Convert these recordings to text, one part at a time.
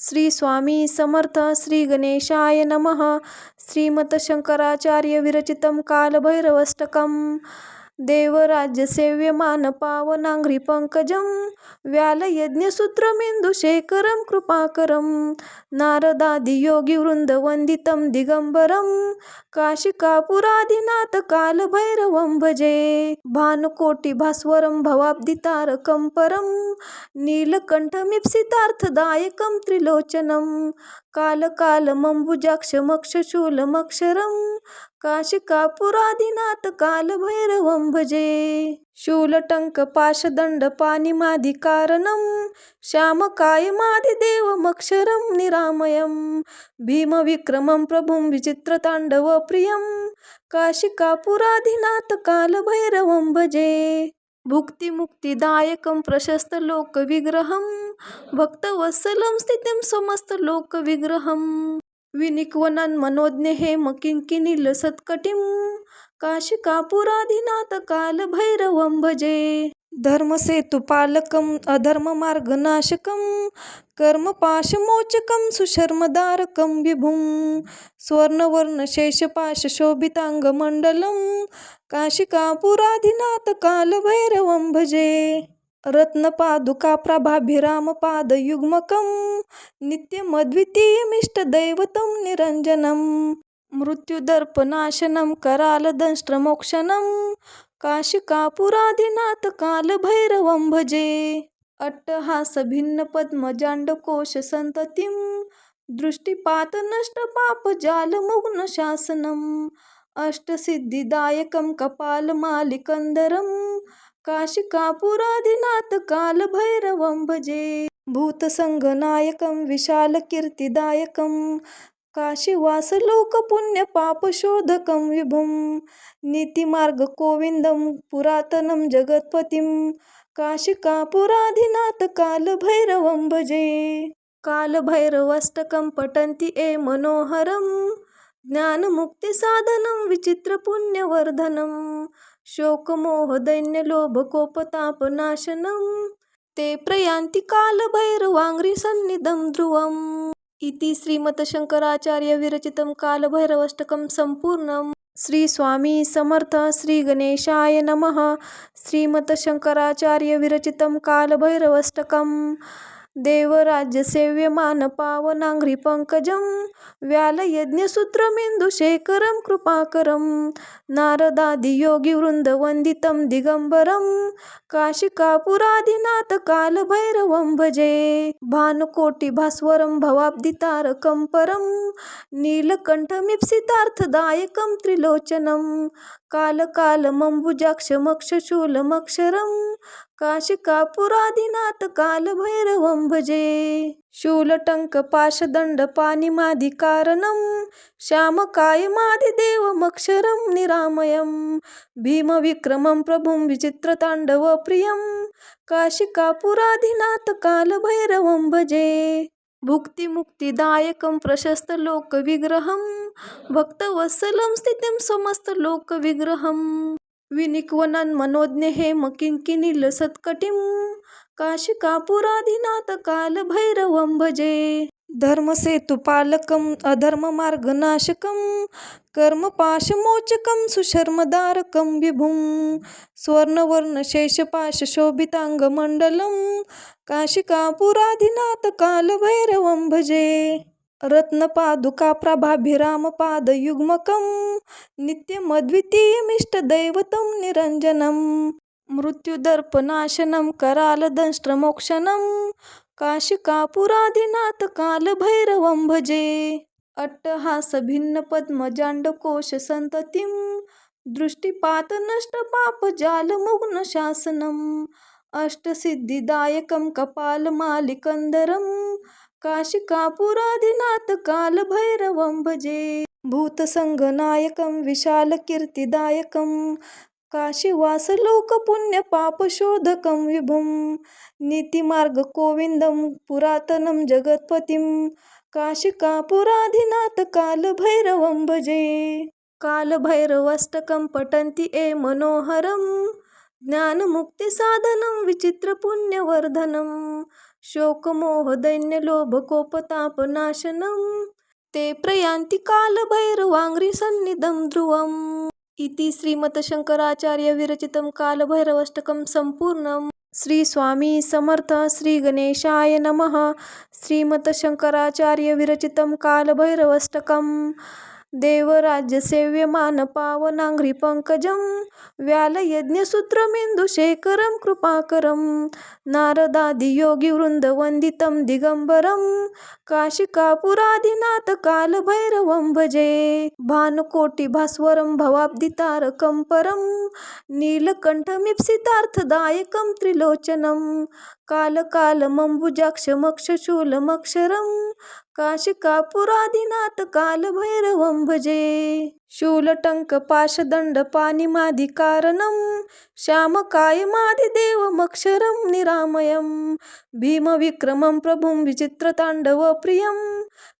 श्री स्वामी समर्थ श्री गणेशाय नमः. श्रीमत शंकराचार्य विरचितं कालभैरवष्टकं. देवराज्यसेव्यमान पावनांघ्रि पंकजं व्यालयज्ञसूत्रमिन्दुशेखरं कृपाकरं नारदादियोगिवृन्दवन्दितं दिगम्बरं काशिकापुरादिनाथ कालभैरवं भजे. भानुकोटिभास्वरं भवाब्धितारकं परं नीलकण्ठमीप्सितार्थदायकं त्रिलोचनं कालकालमम्बुजाक्षमक्षशूलमक्षरं काशिकापुरादिनाथ कालभैरवं भजे. शूलटङ्कपाशदण्डपाणिमादिकारणं श्यामकायमादिदेवमक्षरं निरामयं भीमविक्रमं प्रभुं विचित्रताण्डवप्रियं काशिकापुरादिनाथ कालभैरवं भजे. भुक्तिमुक्तिदायकं प्रशस्तलोकविग्रहं भक्तवत्सलं स्थितिं समस्तलोकविग्रहं विनिक्वनन्मनोज्ञ हेमकिङ्किणीलसत्कटिं काशिकापुरादिनाथ कालभैरवं भजे. धर्मसेतुपालकम् अधर्ममार्गनाशकं कर्मपाशमोचकं सुशर्मदारकं विभुं स्वर्णवर्णशेषपाशशोभिताङ्गमण्डलं काशिकापुरादिनाथ कालभैरवं भजे. रत्नपादुकाप्रभाभिरामपादयुग्मकं नित्यमद्वितीयमिष्टदैवतं निरञ्जनं मृत्युदर्पनाशनं करालदंष्ट्रमोक्षणं काशिकापुरादिनाथ कालभैरवं भजे. अट्टहासभिन्नपद्मजाण्डकोशसन्ततिं दृष्टिपातनष्टपापजालमुग्नशासनम् अष्टसिद्धिदायकं कपालमालिकन्धरं काशिकापुरादिनाथ कालभैरवं भजे. भूतसङ्घनायकं विशालकीर्तिदायकं काशीवासलोकपुण्यपापशोधकं विभुं नीतिमार्गगोविन्दं पुरातनं जगत्पतिं काशिकापुरादिनाथ कालभैरवं भजे. कालभैरवाष्टकं पठन्ति ये मनोहरं ज्ञानमुक्तिसाधनं विचित्रपुण्यवर्धनं शोकमोहदैन्यलोभकोपतापनाशनं ते प्रयान्ति कालभैरवाङ्घ्रिसन्निधं ध्रुवम्. इति श्रीमतशंकराचार्य विरचितं कालभैरवाष्टकं सम्पूर्णम्. श्री स्वामी समर्थ श्री गणेशाय नमः. श्रीमतशंकराचार्य विरचितं कालभैरवाष्टकं. देवराज्यसेव्यमान पावनांघ्रि पंकजं व्यालयज्ञसूत्रमिन्दुशेखरं कृपाकरं नारदादियोगिवृन्दवन्दितं दिगम्बरं काशिकापुरादिनाथ कालभैरवं भजे. भानुकोटिभास्वरं भवाब्धितारकं परं नीलकण्ठमीप्सितार्थदायकं त्रिलोचनं कालकालमम्बुजाक्षमक्षशूलमक्षरं काशिकापुरादिनाथ कालभैरवं भजे. शूलटङ्कपाशदण्डपाणिमादिकारणं श्यामकायमादिदेवमक्षरं निरामयं भीमविक्रमं प्रभुं विचित्रताण्डवप्रियं काशिकापुरादिनाथ कालभैरवं भजे. भुक्तिमुक्तिदायकं प्रशस्तलोकविग्रहं भक्तवत्सलं स्थितिं समस्तलोकविग्रहं विनिक्वनन्मनोज्ञ हेमकिङ्किणीलसत्कटिं काशिकापुरादिनाथ कालभैरवं भजे. धर्मसेतुपालकम् अधर्ममार्गनाशकं कर्मपाशमोचकं सुशर्मदारकं विभुं स्वर्णवर्णशेषपाशशोभिताङ्गमण्डलं काशिकापुरादिनाथ कालभैरवं भजे. रत्नपादुकाप्रभाभिरामपादयुग्मकं नित्यमद्वितीयमिष्टदैवतं निरञ्जनं मृत्युदर्पनाशनं करालदंष्ट्रमोक्षणं काशिकापुरादिनाथ कालभैरवं भजे. अट्टहासभिन्नपद्मजाण्डकोशसन्ततिं दृष्टिपातनष्टपापजालमुग्नशासनं अष्टसिद्धिदायकं कपालमालिकन्धरं काशिकापुरादिनाथ कालभैरवं भजे. भूतसङ्घनायकं विशालकीर्तिदायकं काशीवासलोकपुण्यपापशोधकं विभुं नीतिमार्गगोविन्दं पुरातनं जगत्पतिं काशिकापुरादिनाथ कालभैरवं भजे. कालभैरवाष्टकं पठन्ति ये मनोहरं ज्ञानमुक्तिसाधनं विचित्रपुण्यवर्धनं शोकमोह दैन्यलोभकोपतापनाशनं ते प्रयान्ति कालभैरवाङ्घ्रि सन्निधं ध्रुवम् इति श्रीमतशंकराचार्य विरचितं कालभैरवाष्टकं संपूर्णम्। श्री स्वामी समर्थ श्री गणेशाय नमः। श्रीमतशंकराचार्य विरचितं कालभैरवाष्टकम्। देवराज्यसेव्यमान पावनाङ्घ्रि पंकजं व्यालयज्ञसूत्रमिन्दुशेखरं कृपाकरं नारदादियोगिवृन्दवन्दितं दिगम्बरं काशिकापुरादिनाथ कालभैरवं भजे। भानुकोटिभास्वरं भवाब्धितारकं परं नीलकण्ठमीप्सितार्थदायकं त्रिलोचनं कालकालमम्बुजाक्षमक्षशूलमक्षरं काशिकापुरादिनाथ कालभैरवं भजे। शूलटङ्कपाशदण्डपाणिमादिकारणं श्यामकायमादिदेवमक्षरं निरामयं भीमविक्रमं प्रभुं विचित्रताण्डवप्रियं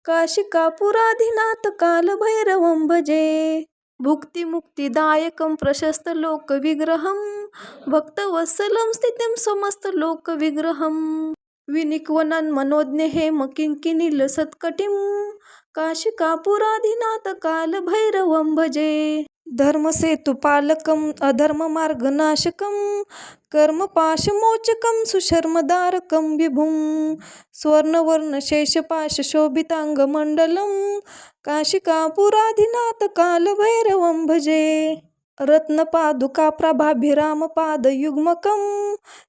काशिकापुरादिनाथ कालभैरवं भजे। भुक्तिमुक्तिदायकं प्रशस्तलोकविग्रहं भक्तवत्सलं स्थितिं समस्तलोकविग्रहं विनिक्वणन्मनोज्ञ हेमकिङ्किणीलसत्कटिं काशिकापुरादिनाथ कालभैरवं भजे। धर्मसेतुपालकम् अधर्ममार्गनाशकं कर्मपाशमोचकं सुशर्मदारकं विभुं स्वर्णवर्णशेषपाशशोभिताङ्गमण्डलं काशिकापुरादिनाथ कालभैरवं भजे। रत्नपादुकाप्रभाभिरामपादयुग्मकं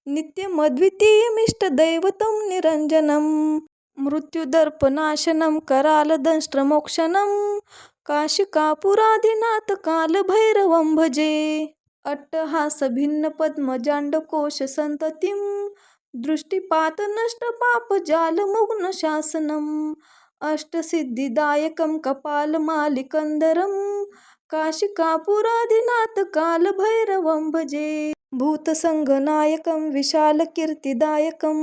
नित्यमद्वितीयमिष्टदैवतं निरञ्जनं मृत्युदर्पनाशनं करालदंष्ट्रमोक्षणं काशिकापुरादिनाथ कालभैरवं भजे। अट्टहासभिन्नपद्मजाण्डकोशसन्ततिं दृष्टिपातनष्टपापजालमुग्नशासनम् अष्टसिद्धिदायकं कपालमालिकन्धरं काशिकापुरादिनाथ कालभैरवं भजे। भूतसङ्घनायकं विशालकीर्तिदायकं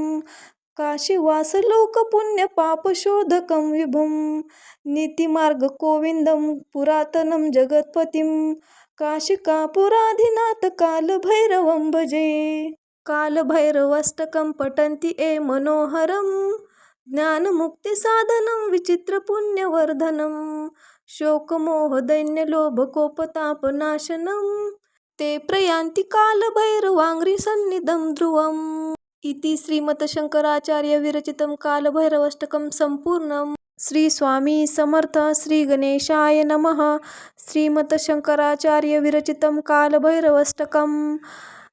काशीवासलोकपुण्यपापशोधकं विभुं नीतिमार्गगोविन्दं पुरातनं जगत्पतिं काशिकापुरादिनाथ कालभैरवं भजे। कालभैरवाष्टकं पठन्ति ये मनोहरं ज्ञानमुक्तिसाधनं विचित्रपुण्यवर्धनं शोकमोहदैन्यलोभकोपतापनाशनं ते प्रयान्ति कालभैरवाङ्घ्रि सन्निधं ध्रुवम् इति श्रीमतशंकराचार्य विरचितं कालभैरवाष्टकं संपूर्णम्। श्री स्वामी समर्थ श्री गणेशाय नमः। श्रीमतशंकराचार्य विरचितं कालभैरवाष्टकम्।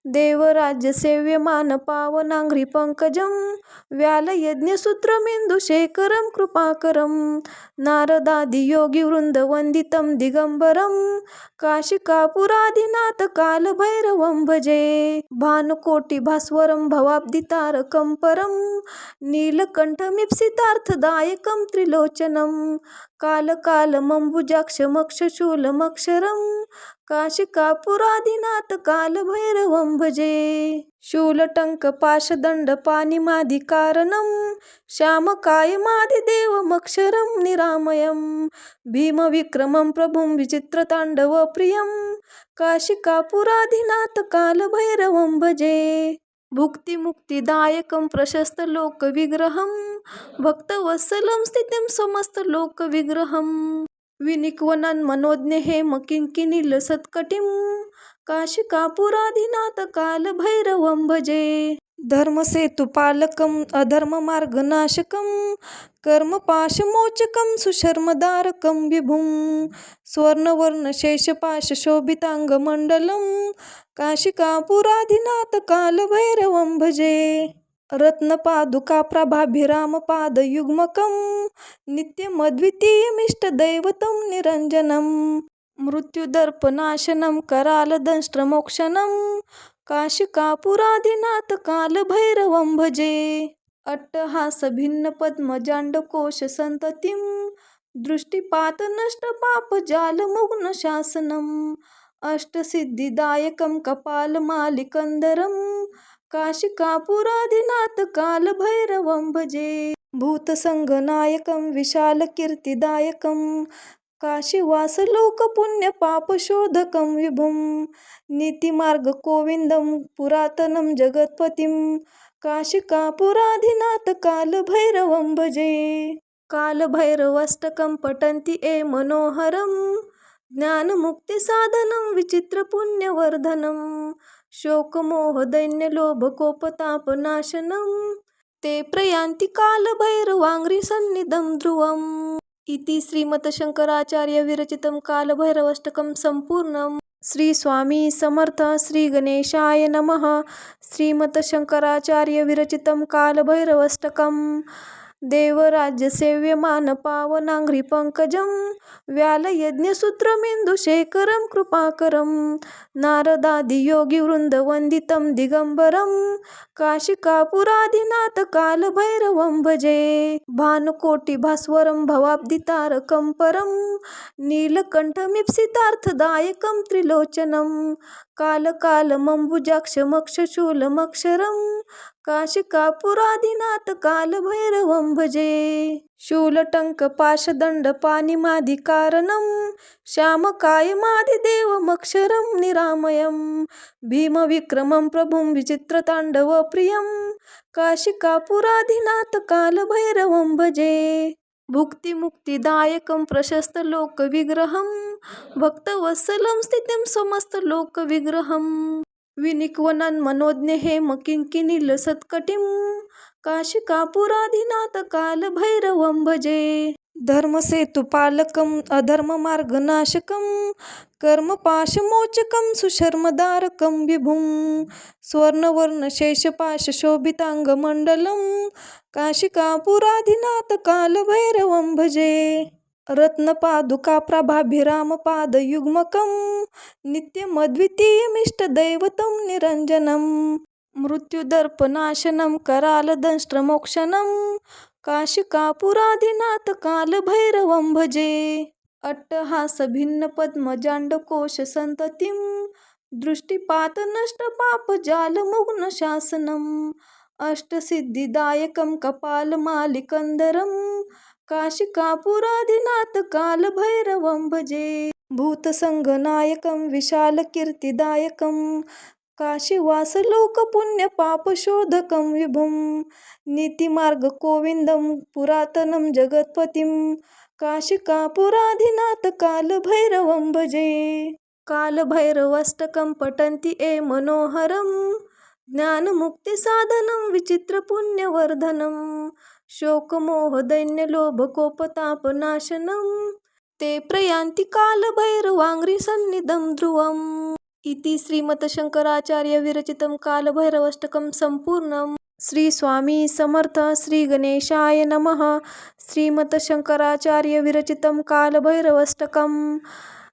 देवराज्यसेव्यमान पावनाङ्घ्रि पंकजं व्यालयज्ञसूत्रमिन्दुशेखरं कृपाकरं नारदादियोगिवृन्दवन्दितं दिगम्बरं काशिकापुरादिनाथ कालभैरवं भजे। भानुकोटिभास्वरं भवाब्धितारकं परं नीलकण्ठमीप्सितार्थदायकं त्रिलोचनं कालकालमम्बुजाक्षमक्षशूलमक्षरं काशिकापुरादिनाथ कालभैरवं भजे। शूलटङ्कपाशदण्डपाणिमादिकारणं श्यामकायमादिदेवमक्षरं निरामयं भीमविक्रमं प्रभुं विचित्रताण्डवप्रियं काशिकापुरादिनाथ कालभैरवं भजे। भुक्तिमुक्तिदायकं प्रशस्तलोकविग्रहं भक्तवत्सलं स्थितिं समस्तलोकविग्रहं विनिक्वणन्मनोज्ञ हेमकिङ्किणीलसत्कटिं काशिकापुरादिनाथ कालभैरवं भजे। धर्मसेतुपालकम् अधर्ममार्गनाशकं कर्मपाशमोचकं सुशर्मदारकं विभुं स्वर्णवर्णशेषपाशशोभिताङ्गमण्डलं काशिकापुरादिनाथ कालभैरवं भजे। रत्नपादुकाप्रभाभिरामपादयुग्मकं नित्यमद्वितीयमिष्टदैवतं निरञ्जनं मृत्युदर्पनाशनं करालदंष्ट्रमोक्षणं काशिकापुरादिनाथ कालभैरवं भजे। अट्टहासभिन्नपद्मजाण्डकोशसन्ततिं दृष्टिपातनष्टपापजालमुग्नशासनम् अष्टसिद्धिदायकं कपालमालिकन्धरं काशिकापुरादिनाथ कालभैरवं भजे। भूतसङ्घनायकं विशालकीर्तिदायकं काशीवासलोकपुण्यपापशोधकं विभुं नीतिमार्गगोविन्दं पुरातनं जगत्पतिं काशिकापुराधिनाथ कालभैरवं भजे. कालभैरवाष्टकं पठन्ति ये मनोहरं ज्ञानमुक्तिसाधनं विचित्रपुण्यवर्धनं शोकमोहदैन्यलोभकोपतापनाशनं ते प्रयान्ति कालभैरवाङ्घ्रिसन्निधं ध्रुवम् इति श्रीमतशंकराचार्य विरचितं कालभैरवाष्टकं सम्पूर्णम्. श्री स्वामी समर्थ. श्री गणेशाय नमः. श्रीमतशंकराचार्य विरचितं कालभैरवाष्टकम्. देवराज्यसेव्यमान पावनाङ्घ्रिपङ्कजं व्यालयज्ञसूत्रमिन्दुशेखरं कृपाकरं नारदादियोगिवृन्दवन्दितं दिगम्बरं काशिकापुराधिनाथ कालभैरवं भजे. भानुकोटिभास्वरं भवाब्धितारकं परं नीलकण्ठमीप्सितार्थदायकं त्रिलोचनं कालकालमम्बुजाक्षमक्षशूलमक्षरं काशिकापुराधिनाथ कालभैरवं भजे. शूलटङ्कपाशदण्डपाणिमादिकारणं श्यामकायमादिदेवमक्षरं निरामयं भीमविक्रमं प्रभुं विचित्रताण्डवप्रियं काशिकापुराधिनाथ कालभैरवं भजे. भुक्तिमुक्तिदायकं प्रशस्तलोकविग्रहं भक्तवत्सलं स्थितिं समस्तलोकविग्रहं विनिक्वनं मनोज्ञ हेमकिङ्किणीलसत्कटिं काशिकापुराधिनाथ कालभैरवं भजे. धर्मसेतुपालकम् अधर्ममार्गनाशकं कर्मपाशमोचकं सुशर्मदारकं विभुं स्वर्णवर्णशेषपाशशोभिताङ्गमण्डलं काशिकापुराधिनाथ कालभैरवं भजे. रत्नपादुकाप्रभाभिरामपादयुग्मकं नित्यमद्वितीयमिष्टदैवतं निरञ्जनं मृत्युदर्पनाशनं करालदंष्ट्रमोक्षणं काशिकापुराधिनाथ कालभैरवं भजे. अट्टहासभिन्नपद्मजाण्डकोशसन्ततिं दृष्टिपातनष्टपापजालमुग्नशासनम् अष्टसिद्धिदायकं कपालमालिकन्धरं काशिकापुराधिनाथ कालभैरवं भजे. भूतसङ्गनायकं विशालकीर्तिदायकं काशीवासलोकपुण्यपापशोधकं विभुं नीतिमार्गगोविन्दं पुरातनं जगत्पतिं काशिकापुराधिनाथ कालभैरवं भजे. कालभैरवाष्टकं पठन्ति ये मनोहरं ज्ञानमुक्तिसाधनं विचित्रपुण्यवर्धनं शोकमोहदैन्यलोभकोपतापनाशनं ते प्रयान्ति कालभैरवाङ्घ्रिसन्निधं ध्रुवम् इति श्रीमतशंकराचार्य विरचितं कालभैरवाष्टकं सम्पूर्णम्. श्री स्वामी समर्थ. श्री गणेशाय नमः. श्रीमतशंकराचार्य विरचितं कालभैरवाष्टकम्.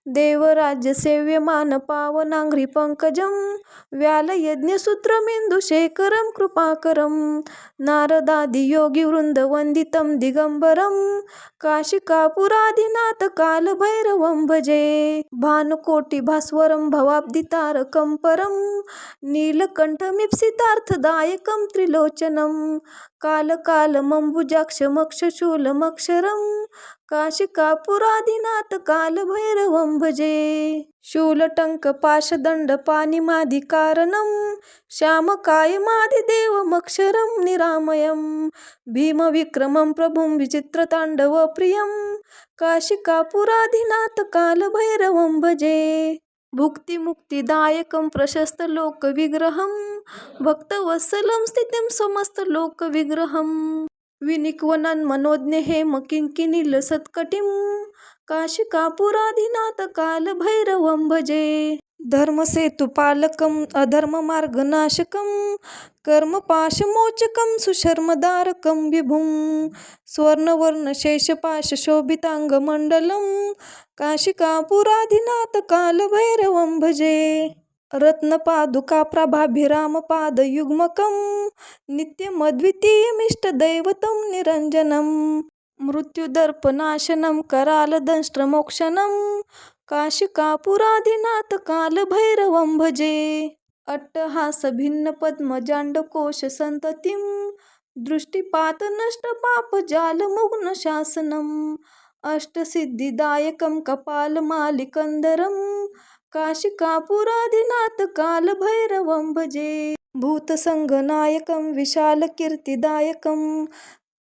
देवराज्यसेव्यमान पावनाङ्घ्रिपङ्कजं व्यालयज्ञसूत्रमिन्दुशेखरं कृपाकरं नारदादियोगिवृन्दवन्दितं दिगम्बरं काशिकापुराधिनाथ कालभैरवं भजे. भानुकोटिभास्वरं भवाब्धितारकं परं नीलकण्ठमीप्सितार्थदायकं त्रिलोचनं कालकालमम्बुजाक्षमक्षशूलमक्षरं काशिकापुराधिनाथ कालभैरवं भजे. शूलटङ्कपाशदण्डपाणिमादिकारणं श्यामकायमादिदेवमक्षरं निरामयं भीमविक्रमं प्रभुं विचित्रताण्डवप्रियं काशिकापुराधिनाथ कालभैरवं भजे. भुक्तिमुक्तिदायकं प्रशस्तलोकविग्रहं भक्तवत्सलं स्थितिं समस्तलोकविग्रहं विनिक्वनं मनोज्ञ हेमकिङ्किणीलसत्कटिं काशिकापुराधिनाथ कालभैरवं भजे. धर्मसेतुपालकम् अधर्ममार्गनाशकं कर्मपाशमोचकं सुशर्मदारकं विभुं स्वर्णवर्णशेषपाशशोभिताङ्गमण्डलं काशिकापुराधिनाथ कालभैरवं भजे. रत्नपादुकाप्रभाभिरामपादयुग्मकं नित्यमद्वितीयमिष्टदैवतं निरञ्जनं मृत्युदर्पनाशनं करालदंष्ट्रमोक्षणं काशिकापुराधिनाथ कालभैरवं भजे. अट्टहासभिन्नपद्मजाण्डकोशसन्ततिं दृष्टिपातनष्टपापजालमुग्नशासनम् अष्टसिद्धिदायकं कपालमालिकन्धरं काशिकापुराधिनाथ कालभैरवं भजे. भूतसंघनायकं विशालकीर्तिदायकं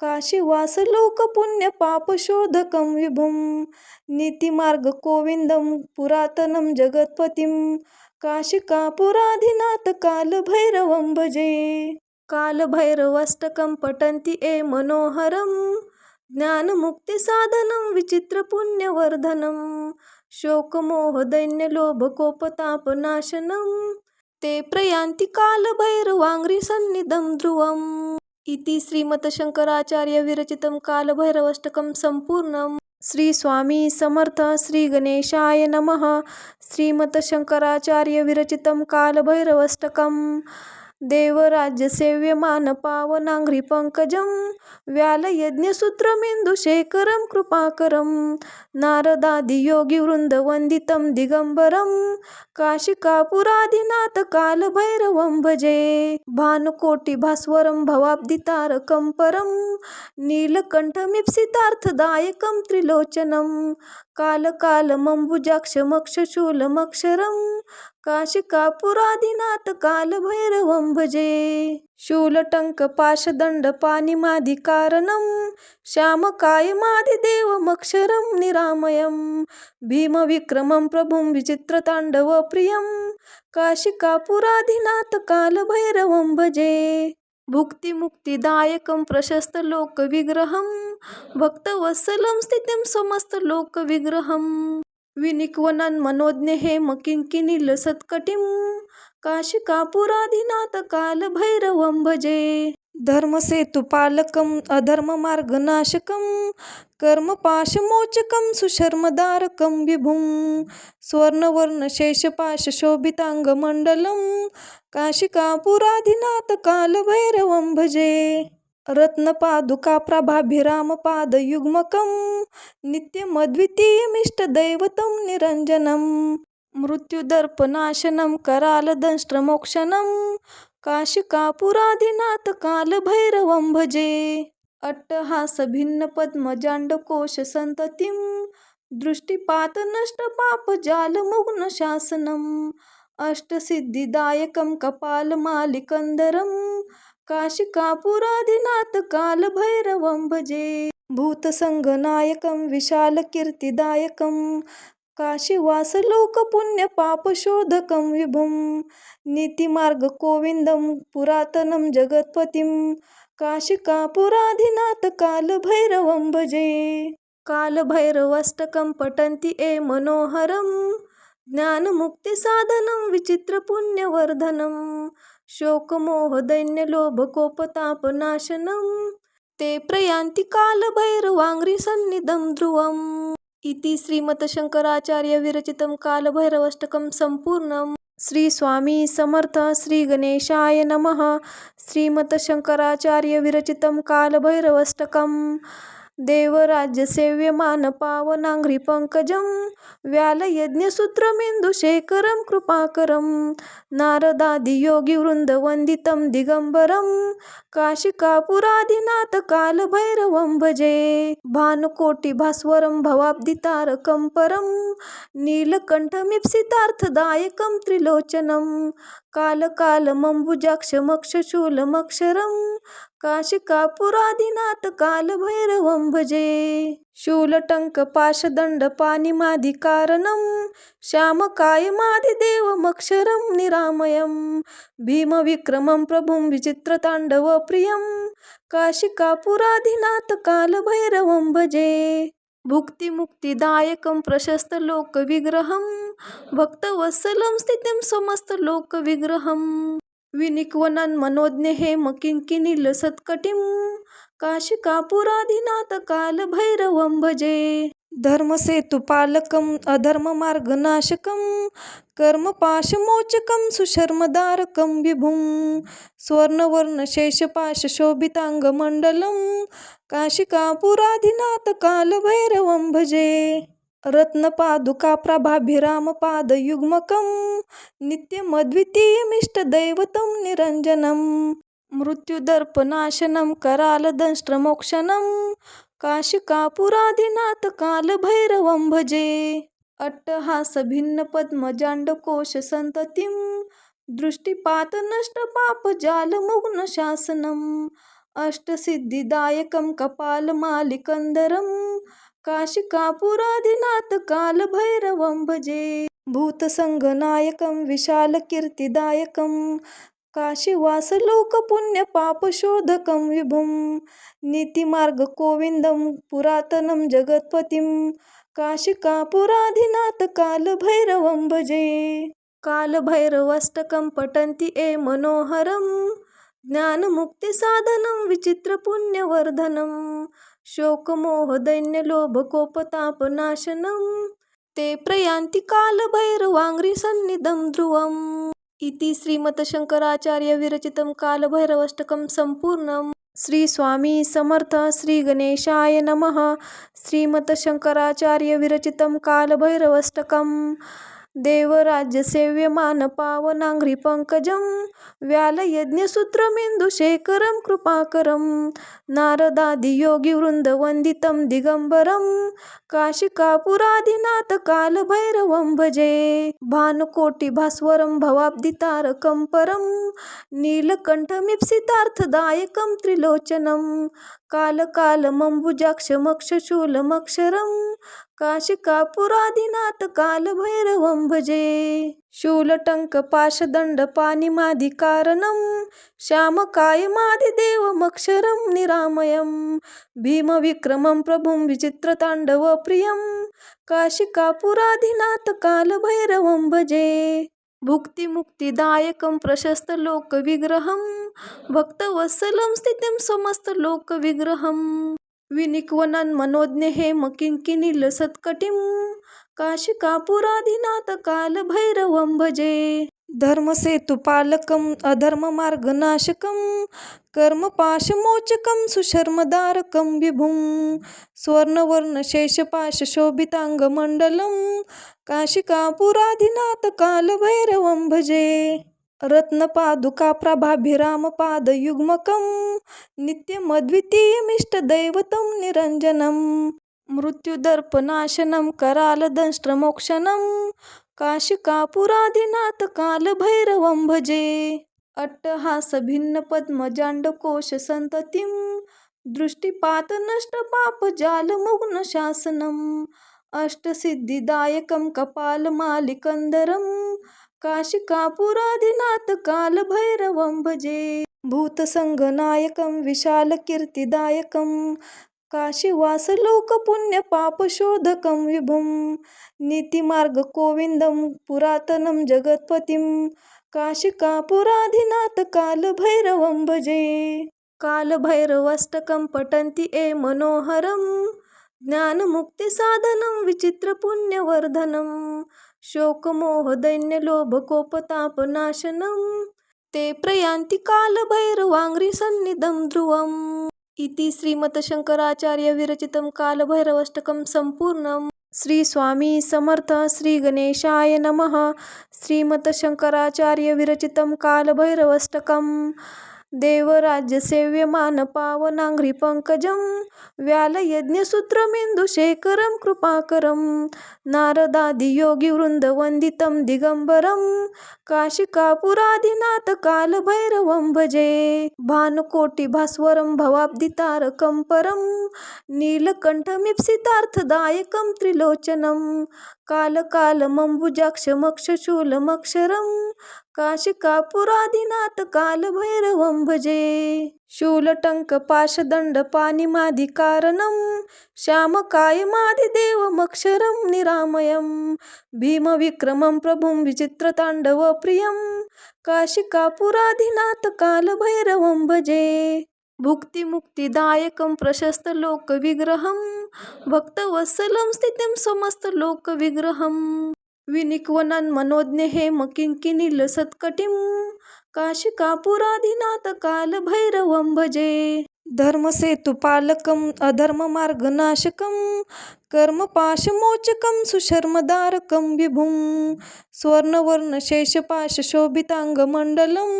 काशीवासलोकपुण्यपापशोधकं विभुं नीतिमार्गगोविन्दं पुरातनं जगत्पतिं काशिकापुराधिनाथकालभैरवं भजे। कालभैरवाष्टकं पठन्ति ये मनोहरं ज्ञानमुक्तिसाधनं विचित्रपुण्यवर्धनं शोकमोहदैन्यलोभकोपतापनाशनं ते प्रयान्ति कालभैरवाङ्घ्रिसन्निधं ध्रुवम् इति श्रीमतशंकराचार्य विरचितं कालभैरवाष्टकं सम्पूर्णम्। श्री स्वामी समर्थ श्री गणेशाय नमः। श्रीमतशंकराचार्य विरचितं कालभैरवाष्टकं देवराज्यसेव्यमान पावनाङ्घ्रिपङ्कजं व्यालयज्ञसूत्रमिन्दुशेखरं कृपाकरं नारदादियोगिवृन्दवन्दितं दिगम्बरं काशिकापुराधिनाथ कालभैरवं भजे। भानुकोटिभास्वरं भवाब्धितारकं परं नीलकण्ठमीप्सितार्थदायकं त्रिलोचनं कालकालमम्बुजाक्षमक्षशूलमक्षरं काशिकापुराधिनाथ कालभैरवं भजे। शूलटङ्कपाशदण्डपाणिमादिकारणं श्यामकायमादिदेवमक्षरं निरामयं भीमविक्रमं प्रभुं विचित्रताण्डवप्रियं काशिकापुराधिनाथ कालभैरवं भजे। भुक्तिमुक्तिदायकं प्रशस्तलोकविग्रहं भक्तवत्सलं स्थितिं समस्तलोकविग्रहं विनिक्वनं मनोज्ञ हेमकिङ्किणीलसत्कटिं काशिकापुराधिनाथ कालभैरवं भजे। धर्मसेतुपालकम् अधर्ममार्गनाशकं कर्मपाशमोचकं सुशर्मदारकं विभुं स्वर्णवर्णशेषपाशशोभिताङ्गमण्डलं काशिकापुराधिनाथ कालभैरवं भजे। रत्नपादुकाप्रभाभिरामपादयुग्मकं नित्यमद्वितीयमिष्टदैवतं निरञ्जनं मृत्युदर्पनाशनं करालदंष्ट्रमोक्षणं काशिकापुराधिनाथ कालभैरवं भजे। अट्टहासभिन्नपद्मजाण्डकोशसन्ततिं दृष्टिपातनष्टपापजालमुग्नशासनम् अष्टसिद्धिदायकं कपालमालिकन्धरं काशिकापुराधिनाथ कालभैरवं भजे। भूतसंघनायकं विशालकीर्तिदायकं काशीवासलोकपुण्यपापशोधकं विभुं नीतिमार्गगोविन्दं पुरातनं जगत्पतिं काशिकापुराधिनाथ कालभैरवं भजे। कालभैरवाष्टकं पठन्ति ये मनोहरं ज्ञानमुक्तिसाधनं विचित्रपुण्यवर्धनं शोकमोहदैन्यलोभकोपतापनाशनं ते प्रयान्ति कालभैरवाङ्घ्रिसन्निधं ध्रुवम् इति श्रीमतशंकराचार्य विरचितं कालभैरवाष्टकं सम्पूर्णम्। श्री स्वामी समर्थ श्री गणेशाय नमः। श्रीमतशंकराचार्य विरचितं कालभैरवाष्टकं देवराज्यसेव्यमान पावनाङ्घ्रिपङ्कजं व्यालयज्ञसूत्रमिन्दुशेखरं कृपाकरं नारदादियोगिवृन्दवन्दितं दिगम्बरं काशिकापुराधिनाथ कालभैरवं भजे। भानुकोटिभास्वरं भवाब्धितारकं परं नीलकण्ठमीप्सितार्थदायकं त्रिलोचनं कालकालमम्बुजाक्षमक्षशूलमक्षरं काशिकापुराधिनाथ कालभैरवं भजे। शूलटङ्कपाशदण्डपाणिमादिकारणं श्यामकायमादिदेवमक्षरं निरामयं भीमविक्रमं प्रभुं विचित्रताण्डवप्रियं काशिकापुराधिनाथ कालभैरवं भजे। भुक्तिमुक्तिदायकं प्रशस्तलोकविग्रहं भक्तवत्सलं स्थितिं समस्तलोकविग्रहं विनिक्वनं मनोज्ञ हेमकिङ्किणीलसत्कटिं काशिकापुराधिनाथ कालभैरवं भजे। धर्मसेतुपालकम् अधर्ममार्गनाशकं कर्मपाशमोचकं सुशर्मदारकं विभुं स्वर्णवर्णशेषपाशशोभिताङ्गमण्डलं काशिकापुराधिनाथ कालभैरवं भजे। रत्नपादुकाप्रभाभिरामपादयुग्मकं नित्यमद्वितीयमिष्टदैवतं निरञ्जनं मृत्युदर्पनाशनं करालदंष्ट्रमोक्षणं काशिकापुराधिनाथ कालभैरवं भजे। अट्टहासभिन्नपद्मजाण्डकोशसन्ततिं दृष्टिपात नष्ट पाप जालमुग्न शासनम अष्टसिद्धिदायकं कपालमालिकंदरम काशिकापुरादिनाथ कालभैरवं भजे भूतसंघनायकं विशालकीर्तिदायकं काशीवासलोकपुण्यपापशोधकं विभुं नीतिमार्गकोविन्दं पुरातनं जगत्पतिं काशिकापुराधिनाथ कालभैरवं भजे कालभैरवाष्टकं पठन्ति ये मनोहरं ज्ञानमुक्तिसाधनं विचित्रपुण्यवर्धनं शोकमोहदैन्यलोभकोपतापनाशनं ते प्रयान्ति कालभैरवाङ्घ्रिसन्निधं ध्रुवम् इति श्रीमतशंकराचार्य विरचितं कालभैरवाष्टकं सम्पूर्णम्। श्री स्वामी समर्थ श्री गणेशाय नमः। श्रीमतशंकराचार्य विरचितं कालभैरवाष्टकम् देवराज्यसेव्यमान पावनाङ्घ्रिपङ्कजं व्यालयज्ञसूत्रमिन्दुशेखरं कृपाकरं नारदादियोगिवृन्दवन्दितं दिगम्बरं काशिकापुराधिनाथ कालभैरवं भजे भानुकोटिभास्वरं भवाब्धितारकं परं नीलकण्ठमीप्सितार्थदायकं त्रिलोचनं कालकालमम्बुजाक्षमक्षशूलमक्षरं काशिकापुराधिनाथ कालभैरवं भजे शूलटङ्कपाशदण्डपाणिमादिकारणं श्यामकायमादिदेवमक्षरं निरामयं भीमविक्रमं प्रभुं विचित्रताण्डवप्रियं काशिकापुराधिनाथ कालभैरवं भजे भुक्तिमुक्तिदायकं प्रशस्तलोकविग्रहं भक्तवत्सलं स्थितिं समस्तलोकविग्रहं विनिक्वनं मनोज्ञ हेमकिङ्किणीलसत्कटिं काशिकापुराधिनाथ कालभैरवं भजे धर्मसेतुपालकम् अधर्ममार्गनाशकं कर्मपाशमोचकं सुशर्मदारकं विभुं स्वर्णवर्णशेषपाशशोभिताङ्गमण्डलं काशिकापुराधिनाथ कालभैरवं भजे रत्नपादुकाप्रभाभिरामपादयुग्मकं नित्यमद्वितीयमिष्टदैवतं निरञ्जनं मृत्युदर्पनाशनं करालदंष्ट्रमोक्षणं काशिकापुराधिनाथ कालभैरवं भजे अट्टहासभिन्नपद्मजाण्डकोशसन्ततिं दृष्टिपातनष्टपापजालमुग्नशासनम् अष्टसिद्धिदायकं कपालमालिकंदरं काशिकापुराधिनाथ कालभैरवं भजे भूतसंघनायकं विशालकीर्तिदायकं काशीवासलोकपुण्यपापशोधकं विभुं नीतिमार्गकोविन्दं पुरातनं जगत्पतिं काशिकापुराधिनाथ कालभैरवं भजे कालभैरवाष्टकं पठन्ति ये मनोहरं ज्ञानमुक्तिसाधनं विचित्रपुण्यवर्धनं शोकमोहदैन्यलोभकोपतापनाशनं ते प्रयान्ति कालभैरवाङ्घ्रिसन्निधं ध्रुवम् इति श्रीमतशंकराचार्य विरचितं कालभैरवाष्टकं सम्पूर्णम्। श्री स्वामी समर्थ श्री गणेशाय नमः। श्रीमतशंकराचार्य विरचितं कालभैरवाष्टकम् देवराज्यसेव्यमान पावनाङ्घ्रिपङ्कजं व्यालयज्ञसूत्रमिन्दुशेखरं कृपाकरं नारदादियोगिवृन्दवन्दितं दिगम्बरं काशिकापुराधिनाथ कालभैरवं भजे भानुकोटिभास्वरं भवाब्धितारकं परं नीलकण्ठमीप्सितार्थदायकं त्रिलोचनं कालकालमम्बुजाक्षमक्षशूलमक्षरं काशिकापुराधिनाथ कालभैरवं भजे शूलटङ्कपाशदण्डपाणिमादिकारणं श्यामकायमादिदेवमक्षरं निरामयं भीमविक्रमं प्रभुं विचित्रताण्डवप्रियं काशिकापुराधिनाथ कालभैरवं भजे भुक्तिमुक्तिदायकं प्रशस्तलोकविग्रहं भक्तवत्सलं स्थितिं समस्तलोकविग्रहं विनिक्वनं मनोज्ञ हेमकिङ्किणीलसत्कटिं काशिकापुराधिनाथ कालभैरवं भजे धर्मसेतुपालकम् अधर्ममार्गनाशकं कर्मपाशमोचकं सुशर्मदारकं विभुं स्वर्णवर्णशेषपाशशोभिताङ्गमण्डलं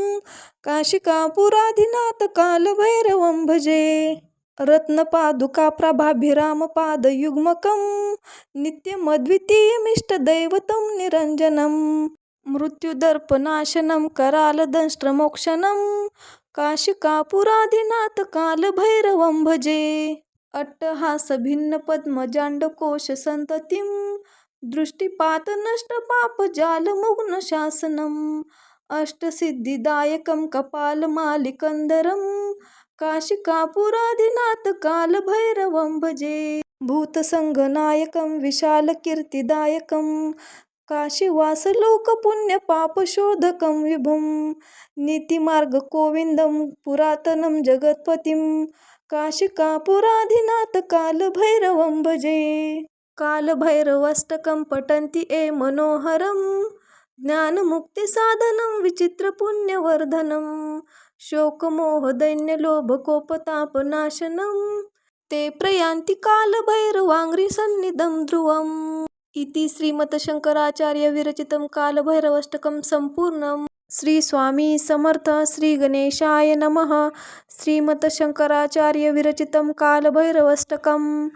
काशिकापुराधिनाथ कालभैरवं भजे रत्नपादुकाप्रभाभिरामपादयुग्मकं नित्यमद्वितीयमिष्टदैवतं निरञ्जनं मृत्युदर्पनाशनं करालदंष्ट्रमोक्षणं काशिकापुरादिनाथ कालभैरवं भजे. अट्टहासभिन्नपद्मजाण्डकोशसन्ततिं दृष्टिपातनष्टपापजालमुग्नशासनम् अष्टसिद्धिदायकं कपालमालिकन्दरं काशिकापुरादिनाथ कालभैरवं भजे. भूतसङ्गनायकं विशालकीर्तिदायकं काशीवासलोकपुण्यपापशोधकं विभुं नीतिमार्गगोविन्दं पुरातनं जगत्पतिं काशिकापुरादिनाथ कालभैरवं भजे. कालभैरवाष्टकं पठन्ति ये मनोहरं ज्ञानमुक्तिसाधनं विचित्रपुण्यवर्धनं शोकमोहदैन्यलोभकोपतापनाशनं ते प्रयान्ति कालभैरवाङ्घ्रिसन्निधं ध्रुवम्. इति श्रीमतशंकराचार्यविरचितं कालभैरवाष्टकं सम्पूर्णम्. श्री स्वामी समर्थ. श्री गणेशाय नमः. श्रीमतशंकराचार्यविरचितं कालभैरवाष्टकं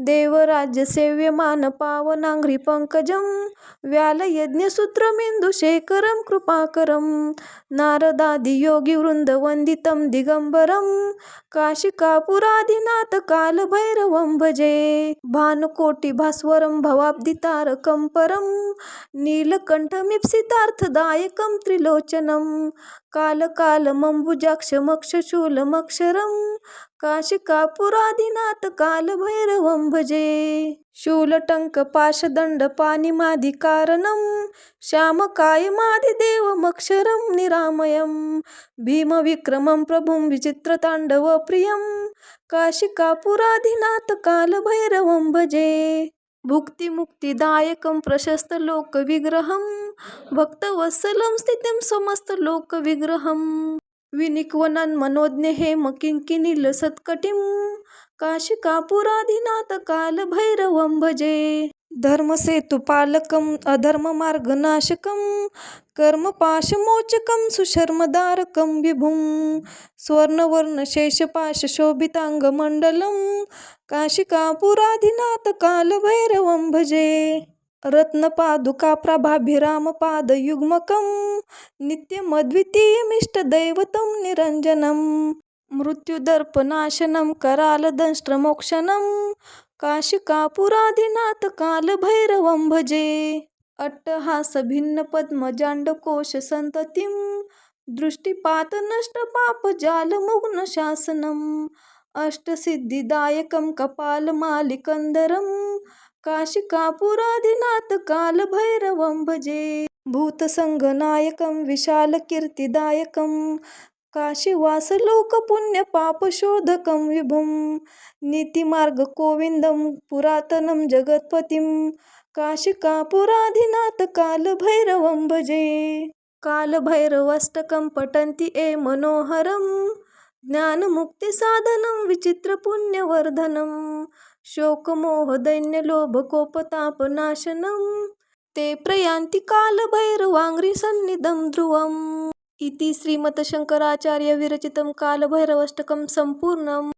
देवराज्यसेव्यमानपावनाङ्घ्रिपङ्कजं व्यालयज्ञसूत्रमिन्दुशेखरं कृपाकरं नारदादियोगिवृन्दवन्दितं दिगम्बरं काशिकापुरादिनाथ कालभैरवं भजे. भानुकोटिभास्वरं भवाब्धितारकं परं नीलकण्ठमीप्सितार्थदायकं त्रिलोचनं कालकालमम्बुजाक्षमक्षशूलमक्षरं काशिकापुरादिनाथ कालभैरवं भजे. शूलटङ्कपाशदण्डपाणिमादिकारणं श्यामकायमादिदेवमक्षरं निरामयं भीमविक्रमं प्रभुं विचित्रताण्डवप्रियं काशिकापुरादिनाथ कालभैरवं भजे. भुक्तिमुक्तिदायकं प्रशस्तलोकविग्रहं भक्तवत्सलं स्थितिं समस्तलोकविग्रहं विनिक्वणन्मनोज्ञहेमकिङ्किणीलसत्कटिं काशिकापुरादिनाथ कालभैरवं भजे. धर्मसेतुपालकम् अधर्ममार्गनाशकं कर्मपाशमोचकं सुशर्मदारकं विभुं स्वर्णवर्णशेषपाशशोभिताङ्गमण्डलं काशिकापुरादिनाथ कालभैरवं भजे. रत्नपादुकाप्रभाभिरामपादयुग्मकं नित्यमद्वितीयमिष्टदैवतं निरञ्जनं मृत्युदर्पनाशनं करालदंष्ट्रमोक्षणं काशिकापुरादिनाथ कालभैरवं भजे. अट्टहासभिन्नपद्मजाण्डकोशसन्ततिं दृष्टिपातनष्टपापजालमुग्नशासनम् अष्टसिद्धिदायकं कपालमालिकन्दरं काशिकापुरादिनाथ कालभैरवं भजे. भूतसङ्गनायकं विशालकीर्तिदायकं काशीवासलोकपुण्यपापशोधकं विभुं नीतिमार्गगोविन्दं पुरातनं जगत्पतिं काशिकापुरादिनाथ कालभैरवं भजे. कालभैरवाष्टकं पठन्ति ये मनोहरं ज्ञानमुक्तिसाधनं विचित्रपुण्यवर्धनं शोकमोहदैन्यलोभकोपतापनाशनं ते प्रयान्ति कालभैरवाङ्घ्रिसन्निधं ध्रुवम्. इति श्रीमतशंकराचार्यविरचितं कालभैरवाष्टकं सम्पूर्णम्.